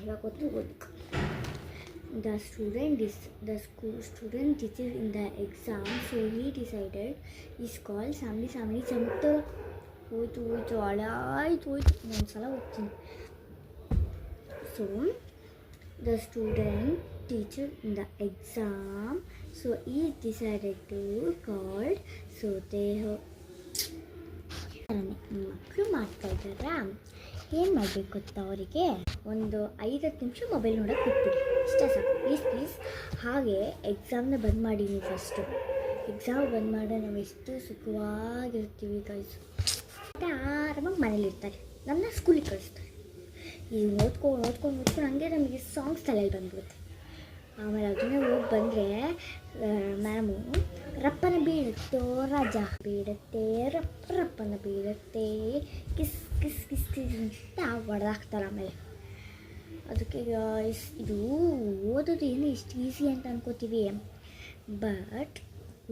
ಇವಾಗ ಓದಬೇಕು. Student teaches in the exam, so he decided is called Samni Samutta. ಹೋಯ್ತು ಹಾಳಾಯ್ತು ಒಂದ್ಸಲ ಓದ್ತೀನಿ. So the student teacher in the exam, so he decided to called, so they ಮಕ್ಕಳು ಮಾಡ್ತಾ ಇದ್ದಾರಾ, ಏನು ಮಾಡಬೇಕು ಗೊತ್ತಾ, ಅವರಿಗೆ ಒಂದು 5-10 ನಿಮಿಷ ಮೊಬೈಲ್ ನೋಡೋಕೆ ಬಿಟ್ಬಿಡಿ, ಇಷ್ಟ ಸಾಕು ಪ್ಲೀಸ್. ಹಾಗೆ ಎಕ್ಸಾಮ್ನ ಬಂದ್ ಮಾಡಿ. ನೀವು ಫಸ್ಟು ಎಕ್ಸಾಮ್ ಬಂದ್ ಮಾಡಿ ನಾವು ಎಷ್ಟು ಸುಖವಾಗಿರ್ತೀವಿ ಗೈಸ್. ಮತ್ತು ಆರಾಮಾಗಿ ಮನೇಲಿರ್ತಾರೆ, ನಮ್ಮನ್ನ ಸ್ಕೂಲಿಗೆ ಕಳಿಸ್ತಾರೆ. ಈಗ ಓದ್ಕೊಂಡು ಹಂಗೆ ನಮಗೆ ಸಾಂಗ್ಸ್ ತಲೆಯಲ್ಲಿ ಬಂದ್ಬಿಡುತ್ತೆ. ಆಮೇಲೆ ಅದನ್ನೇ ಹೋಗಿ ಬಂದರೆ ಮ್ಯಾಮು ರಪ್ಪನ ಬೀಳುತ್ತೋ ರಾಜ ಬೀಳುತ್ತೆ ರಪ್ಪನ ಬೀಳುತ್ತೆ ಕಿಸ್ ಕಿಸ್ ಕಿಸ್ ಕಿಸ್ ಅಂತ ಹೊಡೆದಾಕ್ತಾರೆ. ಆಮೇಲೆ ಅದಕ್ಕೆ ಇದು ಓದೋದು ಏನು ಇಷ್ಟು ಈಸಿ ಅಂತ ಅನ್ಕೋತೀವಿ, ಬಟ್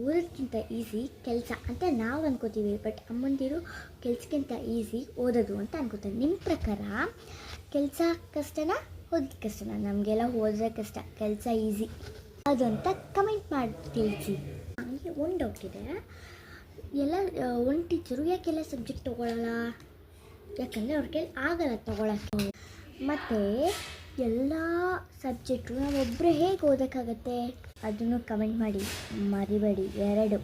ಓದೋದಕ್ಕಿಂತ ಈಸಿ ಕೆಲಸ ಅಂತ ನಾವು ಅನ್ಕೋತೀವಿ. ಬಟ್ ಅಮ್ಮಂದಿರು ಕೆಲಸಕ್ಕಿಂತ ಈಸಿ ಓದೋದು ಅಂತ ಅನ್ಕೋತಾರೆ. ನಿಮ್ಮ ಪ್ರಕಾರ ಕೆಲಸ ಕಷ್ಟನಾ ಓದೋದು ಕಷ್ಟನಾ? ನಮಗೆಲ್ಲ ಓದೋದೇ ಕಷ್ಟ, ಕೆಲಸ ಈಸಿ ಅದು ಅಂತ ಕಮೆಂಟ್ ಮಾಡಿ ತಿಳಿಸಿ. ನನಗೆ ಒಂದು ಡೌಟ್ ಇದೆ, ಒಂದು ಟೀಚರು ಯಾಕೆಲ್ಲ ಸಬ್ಜೆಕ್ಟ್ ತೊಗೊಳ್ಳಲ್ಲ? ಯಾಕಂದರೆ ಅವ್ರ ಕೈಲಿ ಆಗಲ್ಲ ತೊಗೊಳಕ್ಕೆ. ಮತ್ತು ಎಲ್ಲ ಸಬ್ಜೆಕ್ಟು ನಾವೊಬ್ಬರೇ ಹೇಗೆ ಓದೋಕ್ಕಾಗತ್ತೆ? ಅದನ್ನು ಕಮೆಂಟ್ ಮಾಡಿ ಮರಿಬೇಡಿ. 2